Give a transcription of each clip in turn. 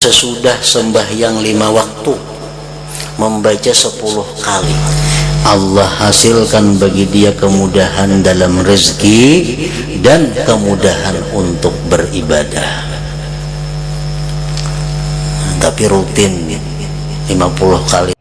sesudah sembahyang 5 waktu membaca 10 kali, Allah hasilkan bagi dia kemudahan dalam rezeki dan kemudahan untuk beribadah. Tapi rutin 50 kali.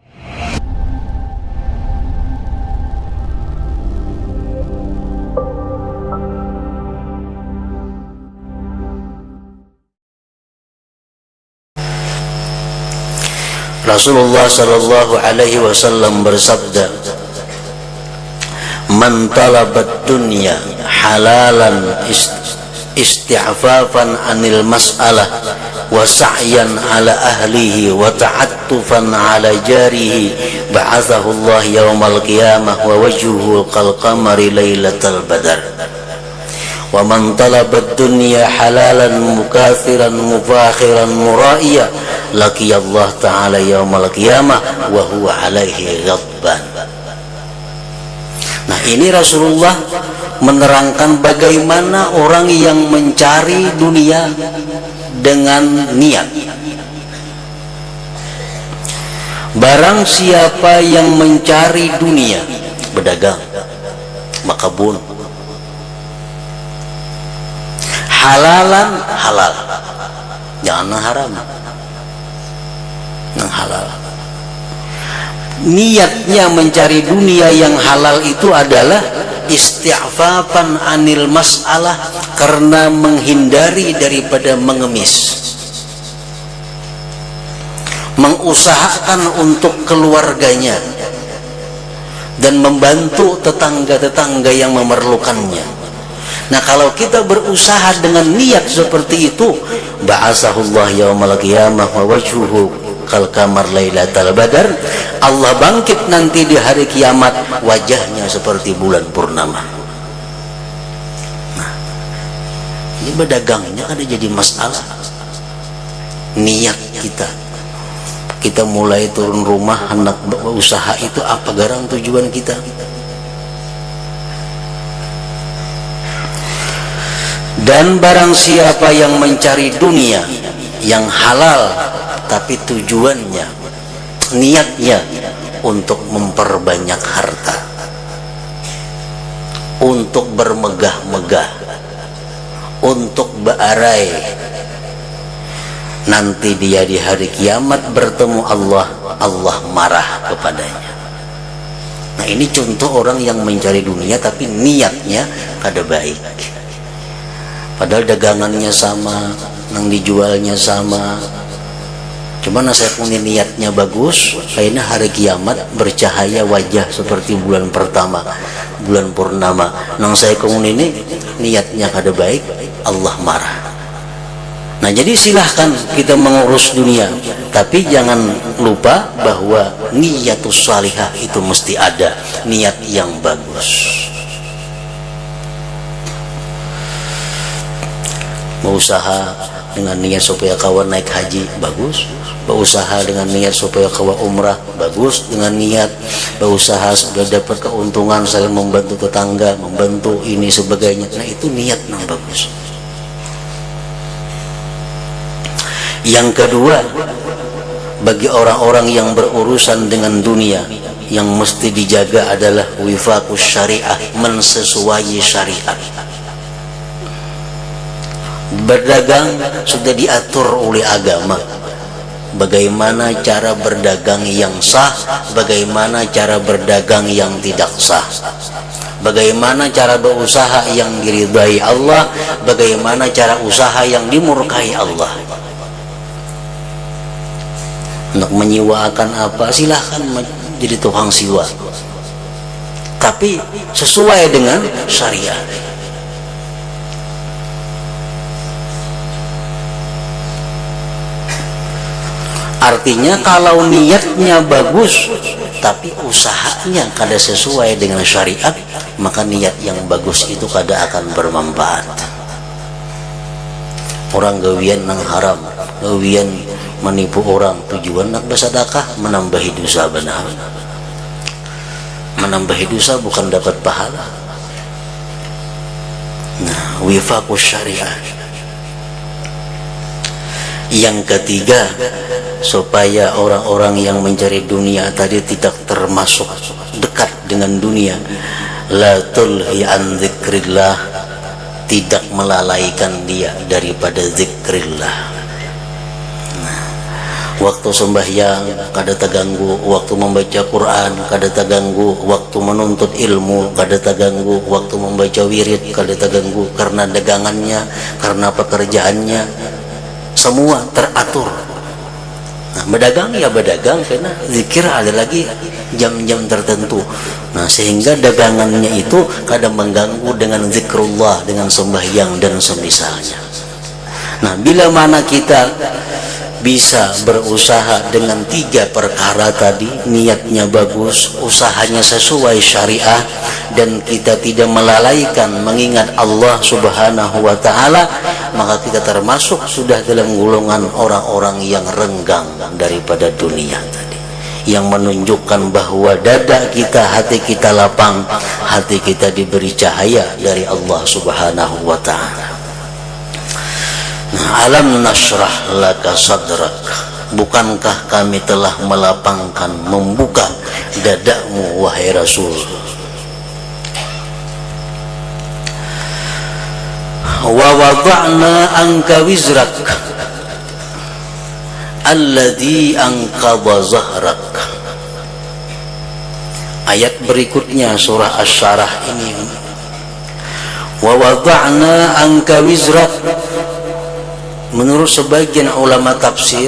Rasulullah sallallahu alaihi wasallam bersabda, "Man talabat dunya halalan isti'fafan anil mas'alah wa sa'yan ala ahlihi wa ta'attufan ala jarihi ba'athahu Allah yawmal qiyamah wa wajhuhu kal qamari lailatal badar. Wa man talabat dunya halalan mukathiran mufakhiran muraiya laqiya Allah ta'ala yaumal qiyamah wa huwa alaihi ghadban." Nah, ini Rasulullah menerangkan bagaimana orang yang mencari dunia dengan niat. Barang siapa yang mencari dunia, berdagang, berkebun, halalan halal, jangan haram, yang halal. Niatnya mencari dunia yang halal itu adalah isti'fafan anil mas'alah, karena menghindari daripada mengemis, mengusahakan untuk keluarganya dan membantu tetangga-tetangga yang memerlukannya. Nah, kalau kita berusaha dengan niat seperti itu, ba'asahullah yaumal qiyamah wa wajhuhu kal qamar lailatal badar, Allah bangkit nanti di hari kiamat, wajahnya seperti bulan purnama. Nah, ini berdagangnya kan jadi masalah. Niat kita mulai turun rumah, hendak berusaha, itu apa garang tujuan kita? Dan barang siapa yang mencari dunia yang halal tapi tujuannya, niatnya untuk memperbanyak harta, untuk bermegah-megah, untuk bearai, nanti dia di hari kiamat bertemu Allah, Allah marah kepadanya. Nah, ini contoh orang yang mencari dunia tapi niatnya kada baik. Padahal dagangannya sama, yang dijualnya sama, cuman saya punya niatnya bagus, kayaknya hari kiamat bercahaya wajah seperti bulan pertama, bulan purnama. Nang saya kemudian ini niatnya kada baik, Allah marah. Nah, jadi silahkan kita mengurus dunia, tapi jangan lupa bahwa niatus salihah itu mesti ada, niat yang bagus. Berusaha dengan niat supaya kawan naik haji, bagus. Berusaha dengan niat supaya kawan umrah, bagus. Dengan niat berusaha sudah dapat keuntungan, saya membantu tetangga, membantu ini sebagainya. Nah, itu niat yang bagus. Yang kedua, bagi orang-orang yang berurusan dengan dunia, yang mesti dijaga adalah wifaqus syariah, mensesuaikan syariat. Berdagang sudah diatur oleh agama, bagaimana cara berdagang yang sah, bagaimana cara berdagang yang tidak sah, bagaimana cara berusaha yang diridai Allah, bagaimana cara usaha yang dimurkai Allah. Untuk menyiwakan apa, silahkan jadi tukang siwa, tapi sesuai dengan syariat. Artinya kalau niatnya bagus tapi usahanya kada sesuai dengan syariat, maka niat yang bagus itu kada akan bermanfaat. Orang gawian nang haram, gawian menipu orang, tujuan nak bersedekah, menambahi dosa benar. Menambahi dosa bukan dapat pahala. Nah, wifaqus syariah. Yang ketiga, supaya orang-orang yang mencari dunia tadi tidak termasuk dekat dengan dunia, la tulhi an dzikrillah, tidak melalaikan dia daripada zikrillah. Waktu sembahyang kada terganggu, waktu membaca Quran kada terganggu, waktu menuntut ilmu kada terganggu, waktu membaca wirid kada terganggu, karena dagangannya, karena pekerjaannya semua teratur. Nah, berdagang ya berdagang, karena zikir ada lagi jam-jam tertentu. Nah, sehingga dagangannya itu kadang mengganggu dengan zikrullah, dengan sembahyang dan semisalnya. Nah, bila mana kita bisa berusaha dengan 3 perkara tadi, niatnya bagus, usahanya sesuai syariah, dan kita tidak melalaikan mengingat Allah subhanahu wa ta'ala, maka kita termasuk sudah dalam golongan orang-orang yang renggang daripada dunia tadi, yang menunjukkan bahwa dada kita, hati kita lapang, hati kita diberi cahaya dari Allah subhanahu wa ta'ala. Alam nashrah laka sadrak, bukankah kami telah melapangkan, membuka dadamu wahai Rasul. Wa wada'na anka wizrak alladhi anqadha zahrak. Ayat berikutnya surah Asy-Syarah ini, wa wada'na anka wizrak. Menurut sebagian ulama tafsir,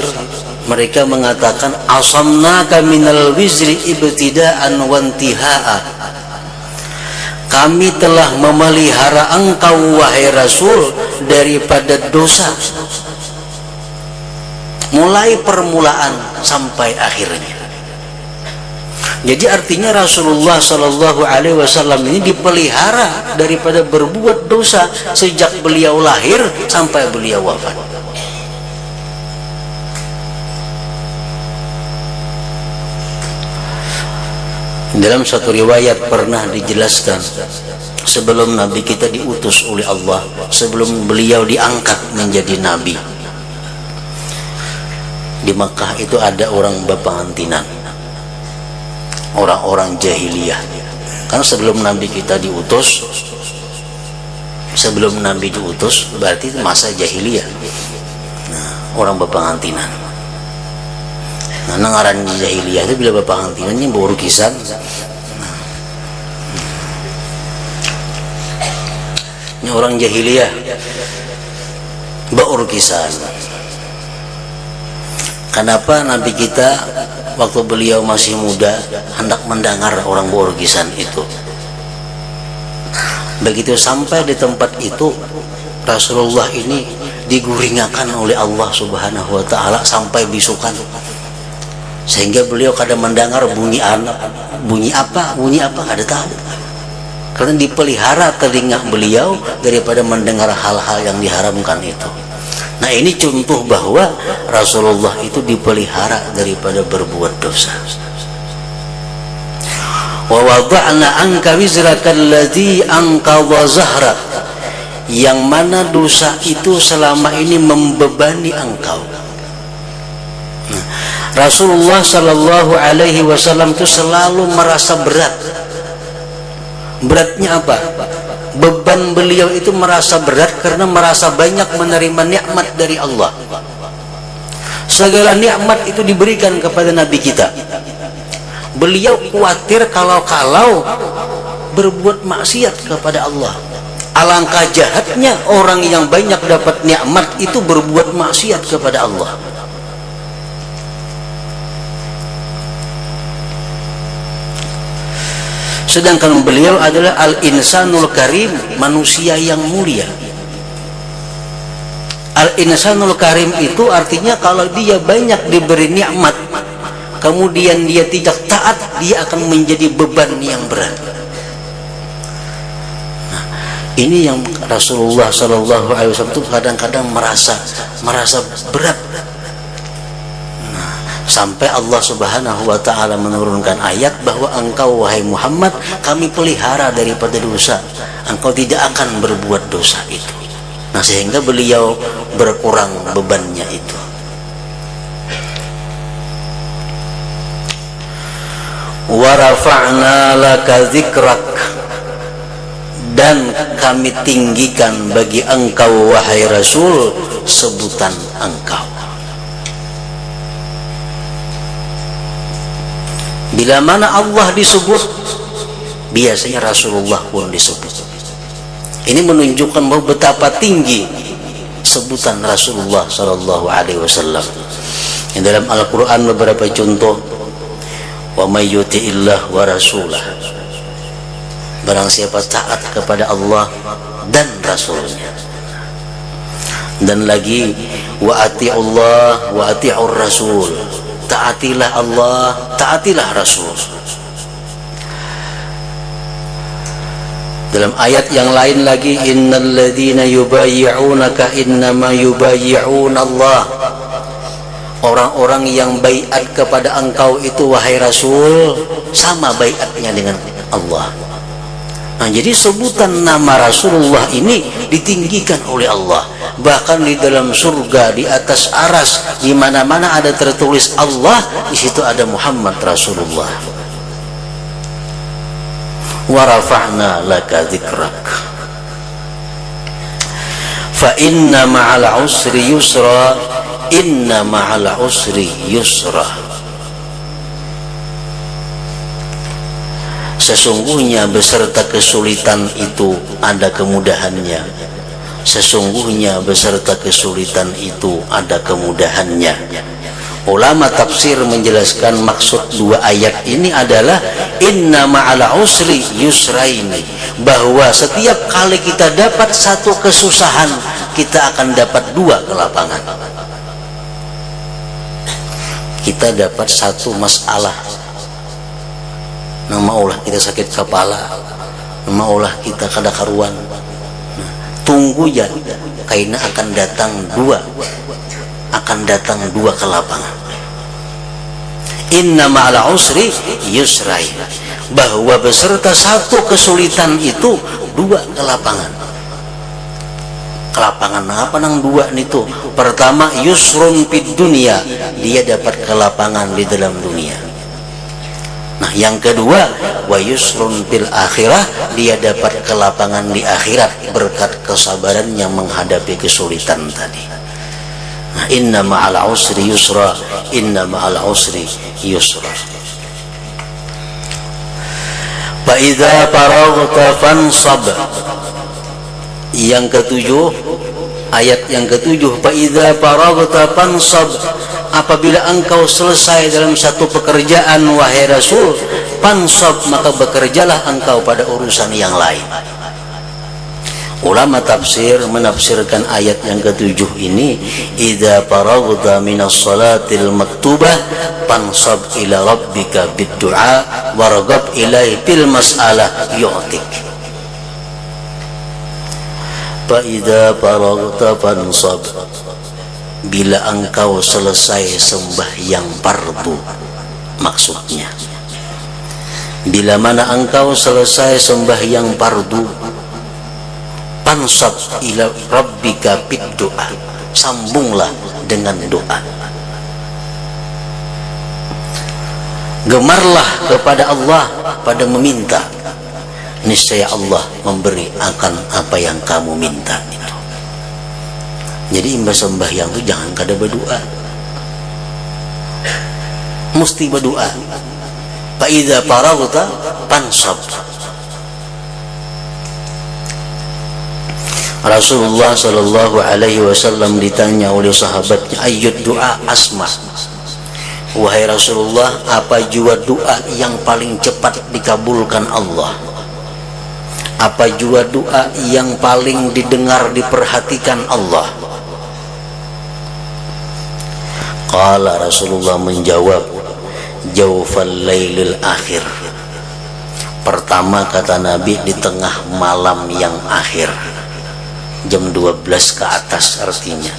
mereka mengatakan asamnaka minal wizri ibtida'an wa intiha'a. Kami telah memelihara engkau wahai Rasul daripada dosa, mulai permulaan sampai akhirnya. Jadi artinya Rasulullah Sallallahu Alaihi Wasallam ini dipelihara daripada berbuat dosa sejak beliau lahir sampai beliau wafat. Dalam satu riwayat pernah dijelaskan, sebelum Nabi kita diutus oleh Allah, sebelum beliau diangkat menjadi Nabi, di Makkah itu ada orang berpengantinan, orang-orang jahiliyah. Karena sebelum Nabi kita diutus, sebelum Nabi diutus berarti itu masa jahiliyah. Nah, orang berpengantinan. Nah, ngaran jahiliyah itu bila berpengantinannya baru kisah. Ini orang jahiliyah baru kisah. Kenapa Nabi kita waktu beliau masih muda hendak mendengar orang beurgisan itu? Begitu sampai di tempat itu, Rasulullah ini diguringakan oleh Allah subhanahu wa ta'ala sampai bisukan, sehingga beliau kadang mendengar bunyi apa kada tahu, karena dipelihara telinga beliau daripada mendengar hal-hal yang diharamkan itu. Nah, ini contoh bahwa Rasulullah itu dipelihara daripada berbuat dosa. Wa wada'na anka wizraka alladhi anqadha zahrak, yang mana dosa itu selama ini membebani engkau. Nah, Rasulullah Sallallahu Alaihi Wasallam itu selalu merasa berat. Beratnya apa? Beban beliau itu merasa berat karena merasa banyak menerima nikmat dari Allah. Segala nikmat itu diberikan kepada Nabi kita. Beliau khawatir kalau berbuat maksiat kepada Allah. Alangkah jahatnya orang yang banyak dapat nikmat itu berbuat maksiat kepada Allah. Sedangkan beliau adalah al-insanul karim, manusia yang mulia. Al-insanul karim itu artinya kalau dia banyak diberi nikmat, kemudian dia tidak taat, dia akan menjadi beban yang berat. Nah, ini yang Rasulullah Sallallahu Alaihi Wasallam itu kadang-kadang merasa berat. Sampai Allah subhanahu wa ta'ala menurunkan ayat bahwa engkau wahai Muhammad kami pelihara daripada dosa, engkau tidak akan berbuat dosa itu. Nah, sehingga beliau berkurang bebannya itu. wa rafa'na laka dzikrak, dan kami tinggikan bagi engkau wahai Rasul sebutan engkau. Bila mana Allah disebut, biasanya Rasulullah pun disebut. Ini menunjukkan bahwa betapa tinggi sebutan Rasulullah sallallahu alaihi wasallam. Yang dalam Al-Qur'an beberapa contoh, wa may yuti'illah wa rasulah, barang siapa taat kepada Allah dan Rasulnya. Dan lagi, wa ati'ullah wa ati'ur rasul, taatilah Allah, taatilah Rasul. Dalam ayat yang lain lagi, innal ladzina yubayyi'unaka innama yubayyi'una Allah, orang-orang yang baiat kepada engkau itu wahai Rasul sama baiatnya dengan Allah. Nah, jadi sebutan nama Rasulullah ini ditinggikan oleh Allah. Bahkan di dalam surga, di atas aras, di mana-mana ada tertulis Allah, di situ ada Muhammad Rasulullah. Wa rafa'na laka dzikrak. Fa inna ma'al usri yusra, inna ma'al usri yusra. Sesungguhnya beserta kesulitan itu ada kemudahannya. Sesungguhnya beserta kesulitan itu ada kemudahannya. Ulama tafsir menjelaskan maksud dua ayat ini adalah inna ma'al usri yusraini, bahwa setiap kali kita dapat satu kesusahan, kita akan dapat dua kelapangan. Kita dapat satu masalah, nama Allah kita sakit kepala, nama Allah kita kada karuan, tunggu ya, karena akan datang dua kelapangan. Inna ma'al usri yusrai, bahwa beserta satu kesulitan itu dua kelapangan. Kelapangan apa nang dua itu? Pertama, yusrun fid dunia, dia dapat kelapangan di dalam dunia. Nah, yang kedua, wa yusrun fil akhirah, dia dapat kelapangan di akhirat berkat kesabarannya menghadapi kesulitan tadi. Nah, inna ma'al usri yusra, inna ma'al usri yusra. Fa idza faraghta fansab. Yang ketujuh, ayat yang ketujuh, fa idza faraghta fansab, apabila engkau selesai dalam satu pekerjaan wahai Rasul, fansab, maka bekerjalah engkau pada urusan yang lain. Ulama tafsir menafsirkan ayat yang ketujuh ini, idza faraghta minas salatil maktubah fansab ila rabbika bid-du'a warghab ilaihi fil mas'alah yu'tik. Fa idza faraghta fansab, bila engkau selesai sembahyang fardu, maksudnya bila mana engkau selesai sembahyang fardu, fansab ila rabbika bid-du'a, sambunglah dengan doa. Gemarlah kepada Allah pada meminta, niscaya Allah memberi akan apa yang kamu minta itu. Jadi imbas sembahyang itu jangan kada berdoa, mesti berdoa. Fa idza faraghta fansab. Rasulullah sallallahu alaihi wasallam ditanya oleh sahabatnya, ayyud doa asma, wahai Rasulullah, apa jua doa yang paling cepat dikabulkan Allah? Apa jua doa yang paling didengar, diperhatikan Allah? Qala, Rasulullah menjawab, jawfal lailil akhir. Pertama kata Nabi, di tengah malam yang akhir, jam 12 ke atas artinya.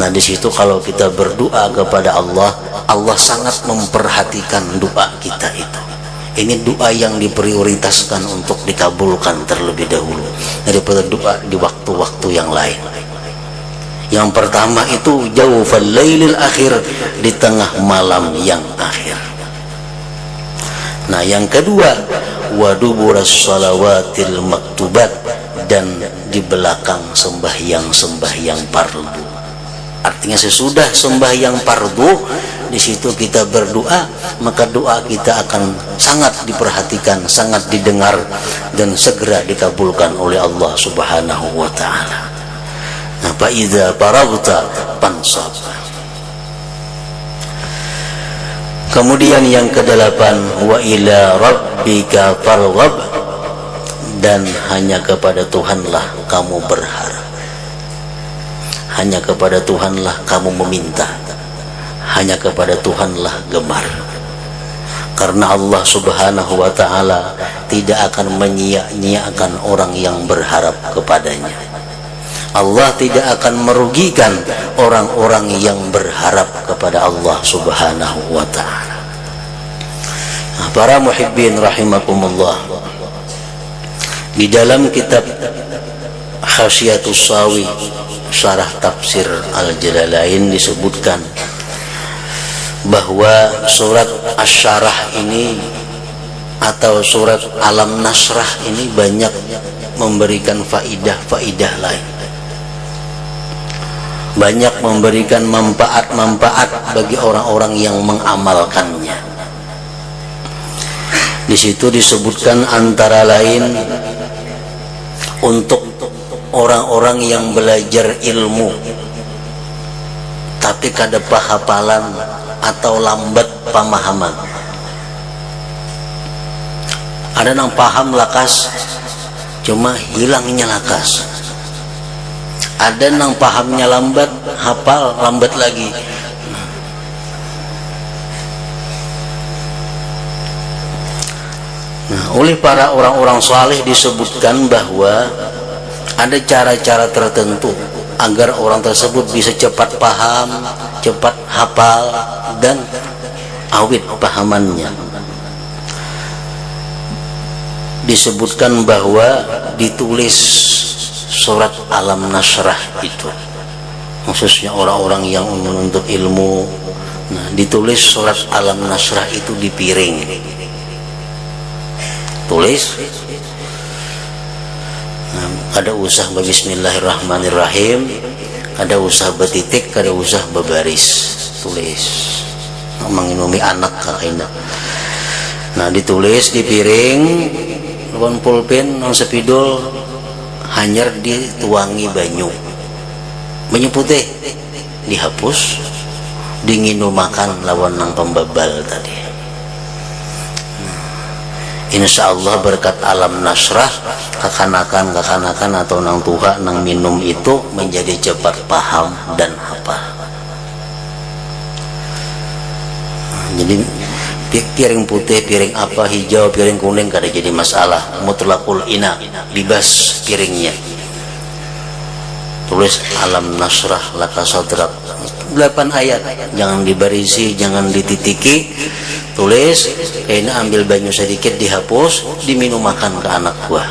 Nah, di situ kalau kita berdoa kepada Allah, Allah sangat memperhatikan doa kita itu. Ini doa yang diprioritaskan untuk dikabulkan terlebih dahulu daripada doa di waktu-waktu yang lain. Yang pertama itu jawfal lailil akhir, di tengah malam yang akhir. Nah, yang kedua, wa duburas shalawatil maktubat, dan di belakang sembahyang fardu. Artinya sesudah sembahyang fardu, di situ kita berdoa, maka doa kita akan sangat diperhatikan, sangat didengar, dan segera dikabulkan oleh Allah Subhanahu wa taala. Nah, fa idza faragta fansab. Kemudian yang kedelapan, wa ila rabbika farghab, dan hanya kepada Tuhanlah kamu berharap, hanya kepada Tuhanlah kamu meminta, hanya kepada Tuhanlah gemar. Karena Allah Subhanahu wa taala tidak akan menyia-nyiakan orang yang berharap kepadanya. Allah tidak akan merugikan orang-orang yang berharap kepada Allah Subhanahu wa taala. Nah, para muhibbin rahimakumullah, di dalam kitab Khasyiatus Sawi syarah tafsir Al-Jalalain disebutkan bahwa surat Asy-Syarah ini atau surat Alam Nasrah ini banyak memberikan faidah-faidah lain, banyak memberikan manfaat-manfaat bagi orang-orang yang mengamalkannya. Di situ disebutkan antara lain untuk orang-orang yang belajar ilmu tapi kada hafalan atau lambat pemahaman. Ada yang paham lakas, cuma hilangnya lakas. Ada yang pahamnya lambat, hafal lambat lagi. Nah, oleh para orang-orang saleh disebutkan bahwa ada cara-cara tertentu agar orang tersebut bisa cepat paham, cepat hafal, dan awet pahamannya. Disebutkan bahwa ditulis surat Alam Nasrah itu, khususnya orang-orang yang menuntut ilmu. Nah, ditulis surat Alam Nasrah itu di piring, tulis. Nah, ada usah bismillahirrahmanirrahim, ada usah betitik, ada usah bebaris, tulis. Menginumi anak kakaknya. Nah, ditulis di piring, lawan pulpen, non sepidol, hanyar dituangi banyu putih, dihapus, dinginu makan lawan nang pembabal tadi. Insya Allah berkat Alam Nasrah, kekanakan atau nang tuha nang minum itu menjadi cepat paham dan hafal. Jadi piring putih, piring apa, hijau, piring kuning kada jadi masalah. Mutlaqul ina, libas piringnya. Tulis Alam Nasrah laka sadrak, 8 ayat, jangan dibarisi, jangan dititiki. Tulis, kayaknya ambil banyu sedikit, dihapus, diminum makan ke anak buah.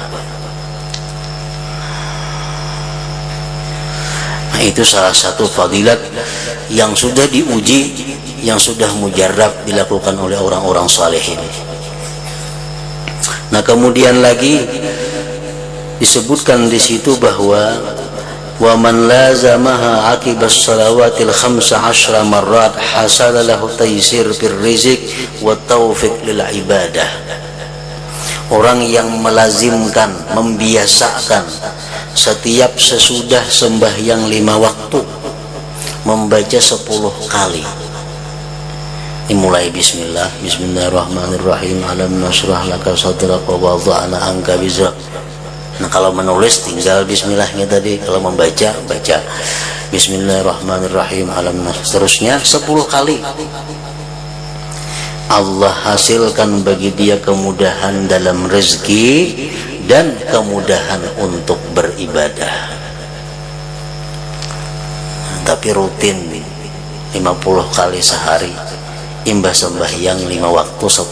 Nah, itu salah satu fadilat yang sudah diuji, yang sudah mujarrab dilakukan oleh orang-orang salihin. Nah, kemudian lagi disebutkan di situ bahwa wa man lazamaha aqibas salawatil 15 marrat hasala lahu taysir fir rizq wa taufiq lil ibadah. Orang yang melazimkan, membiasakan setiap sesudah sembahyang 5 waktu membaca 10 kali. Dimulai bismillahirrahmanirrahim, alam nasrah laka sadrak wa wada'na anka wizrak. Nah, kalau menulis tinggal bismillahnya tadi, kalau membaca baca bismillahirrahmanirrahim alam nasrah, seterusnya 10 kali. Allah hasilkan bagi dia kemudahan dalam rezeki dan kemudahan untuk beribadah. Tapi rutin 50 kali sehari, imbas sembahyang 5 waktu 10